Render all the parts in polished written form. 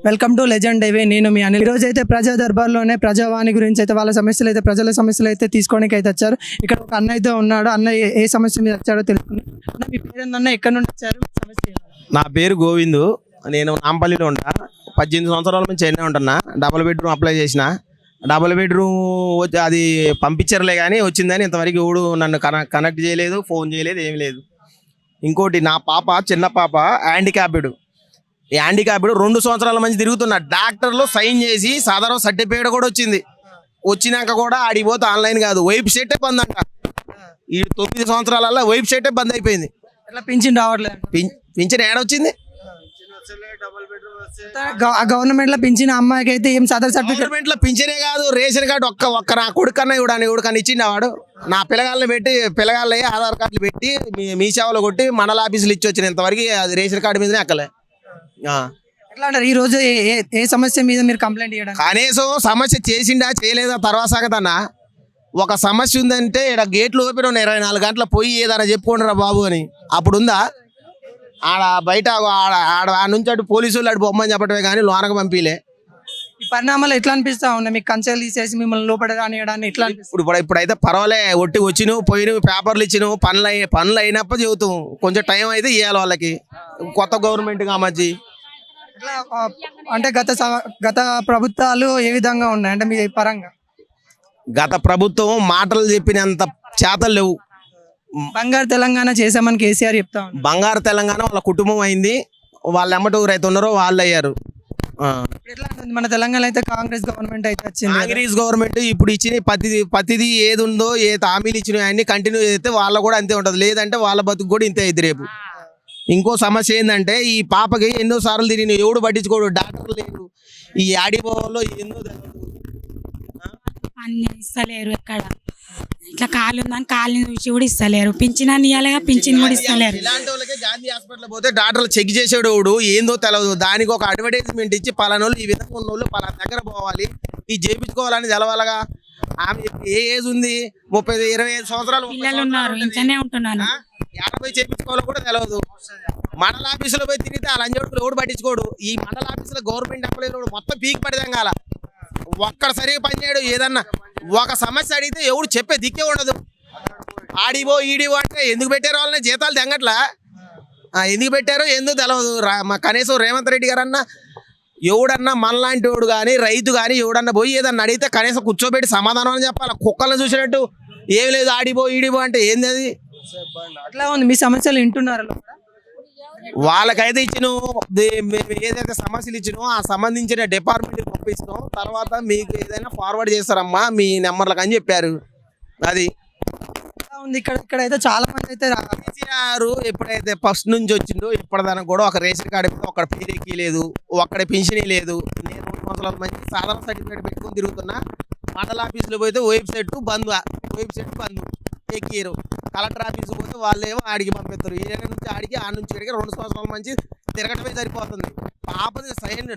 Welcome to legend ఏవే. నేను మీ అనిల్. ఈరోజు అయితే ప్రజా దర్బార్లోనే ప్రజావాణి గురించి అయితే వాళ్ళ సమస్యలు అయితే ప్రజల సమస్యలు అయితే తీసుకోవడానికి అయితే వచ్చారు. ఇక్కడ ఒక అన్న అయితే ఉన్నాడు. అన్న ఏ సమస్య మీద వచ్చాడో తెలుసుకుందాం. అన్న మీ పేరేందన్న, ఎక్కడి నుండి వచ్చారు, సమస్య ఏంటి? నా పేరు గోవిందు. నేను నాంపల్లిలో ఉంటా. 18 సంవత్సరాల నుంచి చెన్నై ఉంటున్నా. డబుల్ బెడ్రూమ్ అప్లై చేసిన. డబుల్ బెడ్రూమ్ అది పంపించరులే కానీ వచ్చిందని ఇంతవరకు ఎవడు నన్ను కనెక్ట్ చేయలేదు, ఫోన్ చేయలేదు, ఏం లేదు. ఇంకోటి నా పాప, చిన్న పాప హ్యాండిక్యాప్డ్ 2 సంవత్సరాల మంది తిరుగుతున్నా. డాక్టర్లు సైన్ చేసి సాధారణ సర్టిఫికేట్ కూడా వచ్చింది. వచ్చినాక కూడా ఆడిపోతే ఆన్లైన్ కాదు, వెబ్సైటే బంద్ అంట. ఈ 9 సంవత్సరాల వెబ్సైటే బంద్ అయిపోయింది. అట్లా పింఛన్ రావట్లేదు. పింఛన్ ఏడొచ్చింది? గవర్నమెంట్ లో పింఛన్ అమ్మాయికి అయితే ఏం సాధారణ సర్టిఫికేట్. గవర్నమెంట్ లో పింఛనే కాదు, రేషన్ కార్డు ఒక్క నా కొడుకన్నా ఎవడకన్నా ఇచ్చిండు వాడు. నా పిల్లగాళ్ళని పెట్టి పిల్లగాళ్ళే ఆధార్ కార్డులు పెట్టి మీ సేవలో కొట్టి మండల ఆఫీసులు ఇచ్చి వచ్చిన ఇంతవరకు అది రేషన్ కార్డు మీదనే ఎక్కలే. ఎట్లా అంటారు ఈ రోజు ఏ సమస్య మీద మీరు కంప్లైంట్ చేయడం? కనీసం సమస్య చేసిండా చేయలేదా తర్వాత సంగతన్నా. ఒక సమస్య ఉందంటే ఇక్కడ గేట్లు ఓపెన్ ఉన్నాయి, 24 గంటల పోయి ఏదైనా చెప్పుకుంటారా బాబు అని. అప్పుడు ఉందా? ఆడ బయట ఆడ నుంచి అటు పోలీసులు అటు బొమ్మని చెప్పడమే కానీ లోనకు పంపిలే. ఈ పరిణామాలు ఎట్లా అనిపిస్తా ఉన్నాయి మీకు? కంచెలు తీసేసి మిమ్మల్ని లోపల రానియడాన్ని ఎట్లా అనిపిస్తుంది? ఇప్పుడైతే పర్వాలే, ఒట్టి వచ్చిను పోయిను, పేపర్లు ఇచ్చిను, పనులు అయినప్పుడు చెబుతాం. కొంచెం టైం అయితే ఇవ్వాలి వాళ్ళకి. కొత్త గవర్నమెంట్ కామచ్చి ఎట్లా అంటే గత ప్రభుత్వాలు ఏ విధంగా ఉన్నాయి అంటే మీ పరంగా? గత ప్రభుత్వం మాటలు చెప్పినంత చేతలు లేవు. బంగారు తెలంగాణ చేసామని కేసీఆర్ చెప్తా ఉన్నారు. బంగారు తెలంగాణ వాళ్ళ కుటుంబం అయింది. వాళ్ళు ఎమ్మటి ఊరైతే ఉన్నారో వాళ్ళు అయ్యారు. ఎట్లా ఉంటుంది మన తెలంగాణ అయితే కాంగ్రెస్ గవర్నమెంట్ అయితే వచ్చింది. కాంగ్రెస్ గవర్నమెంట్ ఇప్పుడు ఇచ్చిన ప్రతిది ఏది ఉందో, ఏ హామీలు ఇచ్చినాయో అన్ని కంటిన్యూ చేస్తే వాళ్ళ కూడా అంతే ఉంటుంది. లేదంటే వాళ్ళ బతుకు కూడా ఇంతే అయింది రేపు. ఇంకో సమస్య ఏంటంటే ఈ పాపకి ఎన్నో సార్లు తిరిగి ఎవడు పట్టించుకోడు, డాక్టర్ లేరు. ఈ ఆడిపోవాలో ఎన్నో అన్ని ఇస్తలేరు. ఎక్కడ ఇట్లా కాలు ఉందని కాలు చూసి కూడా ఇస్తలేరు. పింఛన్ ఇవ్వాలిగా, పింఛన్ కూడా ఇస్తలేరు. ఇలాంటి వాళ్ళకి గాంధీ హాస్పిటల్ పోతే డాక్టర్లు చెక్ చేసేటోడు ఏందో తెలియదు. దానికి ఒక అడ్వర్టైజ్మెంట్ ఇచ్చి పలానోళ్ళు ఈ విధంగా ఉన్నోళ్ళు పలానా దగ్గర పోవాలి, ఈ చేయించుకోవాలని తెలవాలగా. ఆమె ఏ ఏజ్ ఉంది? 30-25 సంవత్సరాలు పిల్లలు ఉన్నారు, ఇంట్లోనే ఉంటున్నాను. 50 చేయించుకోవాలో కూడా తెలియదు. మండల ఆఫీసులో పోయి తిరిగితే ఆ లంజోడుకులు ఎవడు పట్టించుకోడు. ఈ మండల ఆఫీసులో గవర్నమెంట్ ఎంప్లాయీ మొత్తం పీకి పడిదాం కాల. ఒక్కడ సరిగా పనిచేయడు. ఏదన్నా ఒక సమస్య అడిగితే ఎవడు చెప్పే దిక్కే ఉండదు. ఆడివో ఈడివో అంటే ఎందుకు పెట్టారు వాళ్ళని? జీతాలు తెంగట్లా. ఎందుకు పెట్టారో ఎందుకు తెలియదు. కనీసం రేవంత్ రెడ్డి గారన్నా ఎవడన్నా మనలాంటి వాడు కానీ రైతు కానీ ఎవడన్నా పోయి ఏదన్నా అడిగితే కనీసం కూర్చోబెట్టి సమాధానం అని చెప్పాలి. కుక్కలను చూసినట్టు ఏం లేదు, ఆడిపో ఈడిపో అంటే ఏంది అది? అట్లా ఉంది. మీ సమస్యలు వింటున్నారు వాళ్ళకైతే ఇచ్చిను, మేము ఏదైతే సమస్యలు ఇచ్చినో ఆ సంబంధించిన డిపార్ట్మెంట్కి పంపిస్తాం, తర్వాత మీకు ఏదైనా ఫార్వర్డ్ చేస్తారమ్మా మీ నెంబర్లకు అని చెప్పారు. అది ఉంది. ఇక్కడైతే చాలా మంది అయితే కేసీఆర్ ఎప్పుడైతే ఫస్ట్ నుంచి వచ్చిందో ఇప్పటిదానికి కూడా ఒక రేషన్ కార్డు ఒక్కడ పేరెక్కి లేదు, ఒక్కడ పింఛనీ లేదు. నేను 2 సంవత్సరాల మంది సాధారణ సర్టిఫికేట్ పెట్టుకొని తిరుగుతున్నా. మండల ఆఫీసులో పోతే వెబ్సైట్ బంద్ ఎక్కిరు. కలెక్టర్ ఆఫీస్కి పోతే వాళ్ళేమో ఆడికి పంపిస్తారు. ఈ నుంచి ఆడికి ఆ నుంచి ఇక్కడికి 2 సంవత్సరాల మంచి తిరగటమే సరిపోతుంది. పాపది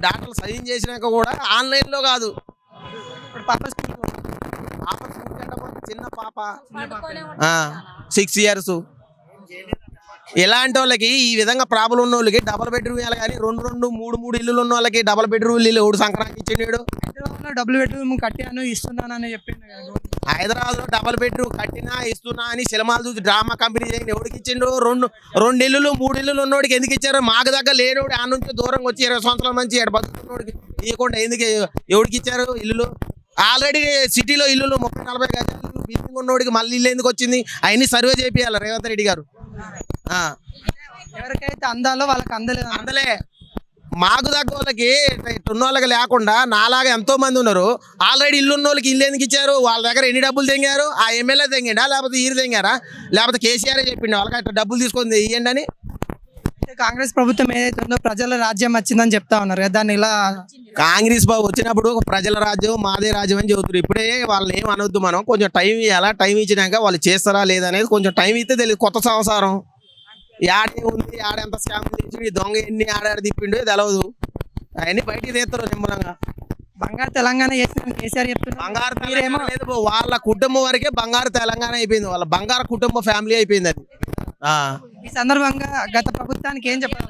డాక్టర్లు సైన్ చేసినాక కూడా ఆన్లైన్లో కాదు. పాప చిన్న పాప 6 years. ఇలాంటి వాళ్ళకి ఈ విధంగా ప్రాబ్లం ఉన్న వాళ్ళకి డబుల్ బెడ్రూమ్ ఇవ్వాలి కానీ 2, 3 ఇల్లులు ఉన్న వాళ్ళకి డబుల్ బెడ్రూమ్ ఇల్లు ఎవడు సంక్రాంతి ఇచ్చిండు? డబుల్ బెడ్రూమ్ కట్టాను ఇస్తున్నానని చెప్పిండు. హైదరాబాద్ లో డబుల్ బెడ్రూమ్ కట్టినా ఇస్తున్నా అని సినిమాలు చూసి డ్రామా కంపెనీ చేయని ఎవరికి ఇచ్చిండు? 2 ఇల్లులు 3 ఇల్లులు ఉన్నోడికి ఎందుకు ఇచ్చారు? మాకు దగ్గర లేనోడు ఆ నుంచి దూరంగా వచ్చి 20 సంవత్సరాల మంచి బతుకుతున్నోడికి ఇవ్వకుండా ఎందుకు ఎవరికి ఇచ్చారు ఇల్లులు? ఆల్రెడీ సిటీలో ఇల్లులు 30-40 గజాలు బిల్డింగ్ ఉన్నోడికి మళ్ళీ ఇల్లు ఎందుకు వచ్చింది? అవన్నీ సర్వే చేపియాలి రేవంత్ రెడ్డి గారు. ఎవరికైతే అందాలో వాళ్ళకి అందలే. మాకు దగ్గర వాళ్ళకి ఉన్న వాళ్ళకి లేకుండా నాలాగా ఎంతో మంది ఉన్నారు. ఆల్రెడీ ఇల్లు ఉన్న వాళ్ళకి ఇల్లు ఎందుకు ఇచ్చారు? వాళ్ళ దగ్గర ఎన్ని డబ్బులు తెంగారు? ఆ ఎమ్మెల్యే తెంగిండా లేకపోతే ఈరు తెంగారా లేకపోతే కేసీఆర్ చెప్పిండు వాళ్ళకి అట్లా డబ్బులు తీసుకొని ఇవ్వండి అని? కాంగ్రెస్ ప్రభుత్వం ఏదైతే ఉందో ప్రజల రాజ్యం వచ్చిందని చెప్తా ఉన్నారు కదా, దాన్ని ఇలా కాంగ్రెస్ వచ్చినప్పుడు ప్రజల రాజ్యం మాదే రాజ్యం అని చెబుతారు. ఇప్పుడే వాళ్ళని ఏం అనొద్దు మనం. కొంచెం టైం ఇవ్వాలా. టైం ఇచ్చినాక వాళ్ళు చేస్తారా లేదనేది కొంచెం టైం ఇస్తే తెలియదు. కొత్త సంవత్సరం యాడే ఉంది, ఆడెంత స్కామ్ చేసి దొంగ ఎన్ని ఆడాడు తిప్పిండు తెలియదు. అవన్నీ బయటికి తీస్తారు నిమ్మలంగా. బంగారు తెలంగాణ కేసీఆర్ చెప్తున్నారు. బంగారు తెలంగాణ లేదు, వాళ్ళ కుటుంబం వరకే బంగారు తెలంగాణ అయిపోయింది. వాళ్ళ బంగారు కుటుంబ ఫ్యామిలీ అయిపోయింది అది. ఈ సందర్భంగా గత ప్రభుత్వానికి ఏం చెప్పాలి?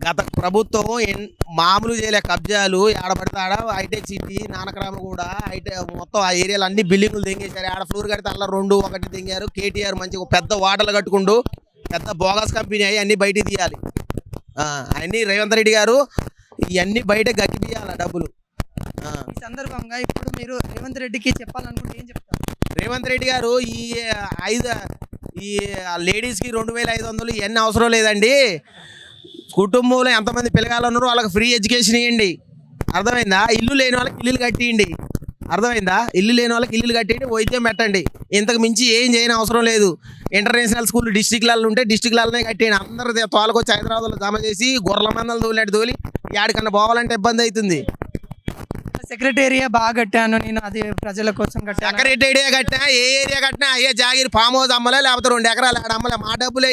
గత ప్రభుత్వం మామూలు చేయలే కబ్జాలు ఆడబడతాడ హైటెక్ సిటీ నానక్రామ కూడా హైటెక్ మొత్తం ఆ ఏరియాలో అన్ని బిల్డింగులు దింగేశారు. ఆడ ఫ్లోర్ కడితే అలా 2 1 దింగారు. కేటీఆర్ మంచి పెద్ద వాటలు కట్టుకుంటూ పెద్ద బోగస్ కంపెనీ అయ్యి అన్ని బయటికి తీయాలి. అన్ని రేవంత్ రెడ్డి గారు ఇవన్నీ బయట గట్టి తీయాలి డబ్బులు. ఈ సందర్భంగా ఇప్పుడు మీరు రేవంత్ రెడ్డికి చెప్పాలనుకుంటే ఏం చెప్తారు? రేవంత్ రెడ్డి గారు ఈ లేడీస్కి 2500 ఇవన్నీ అవసరం లేదండి. కుటుంబంలో ఎంతమంది పిల్లగాళ్ళు ఉన్నారో వాళ్ళకి ఫ్రీ ఎడ్యుకేషన్ ఇవ్వండి. అర్థమైందా? ఇల్లు లేని వాళ్ళకి ఇల్లులు కట్టియండి. అర్థమైందా? ఇల్లు లేని వాళ్ళకి ఇల్లులు కట్టియండి, వైద్యం పెట్టండి. ఇంతకు మించి ఏం చేయని అవసరం లేదు. ఇంటర్నేషనల్ స్కూల్ డిస్టిక్లలో ఉంటే డిస్టిక్లలోనే కట్టేయండి. అందరూ తోలకొచ్చి హైదరాబాద్లో జమ చేసి గొర్రెల మందలు తోలినట్టు తోలి యాడికన్నా పోవాలంటే ఇబ్బంది అవుతుంది. సెక్రటేరియా బాగా కట్టాను నేను, అది ప్రజల కోసం కట్టాను. సెక్రటేరియా కట్టినా ఏ ఏరియా కట్టినా అయ్యే జాగిరి ఫామ్ హౌస్ అమ్మలే, లేకపోతే 2 ఎకరాలు ఆడ అమ్మలే, మా డబ్బులే.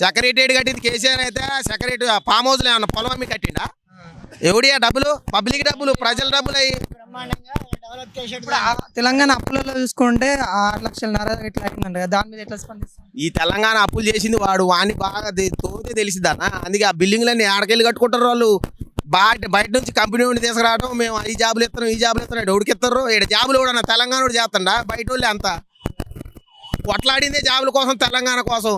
సెక్రటేరియట్ కట్టింది కేసీఆర్ అయితే సెక్రటరీ ఫామ్ హౌస్లో ఏమన్నా పొలం అమ్మి కట్టిండా? ఎవడియా డబ్బులు? పబ్లిక్ డబ్బులు, ప్రజల డబ్బులు అయ్యి. ఇప్పుడు తెలంగాణ అప్పులలో చూసుకుంటే 6 లక్షలన్నర ఇట్లా అయిందండి కదా, దాని మీద ఎట్లా స్పందిస్తారు? ఈ తెలంగాణ అప్పులు చేసింది వాడిని బాగా తోతే తెలిసిద్దన్న. అందుకే ఆ బిల్డింగ్లన్నీ ఆడకెళ్ళి కట్టుకుంటారు వాళ్ళు. బయట నుంచి కంపెనీ ఉండి తీసుకురావడం, మేము ఈ జాబులు ఇస్తున్నాం ఈ జాబులు ఇస్తున్నాం. ఎవడికి ఇస్తారు? ఇక్కడ జాబులు కూడా తెలంగాణ చేస్తుండ, బయట వాళ్ళే అంతా కొట్లాడిందే జాబుల కోసం, తెలంగాణ కోసం.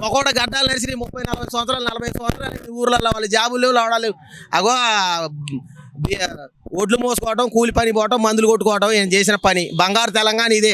ఒకటి గడ్డాలు నడిచి 30 40 సంవత్సరాలు 40 సంవత్సరాలు ఊర్లలో వాళ్ళు జాబులు అవడాలి. అగో ఒడ్లు మోసుకోవడం, కూలి పని పోవటం, మందులు కొట్టుకోవటం, ఏం చేసిన పని. బంగారు తెలంగాణ ఇదే.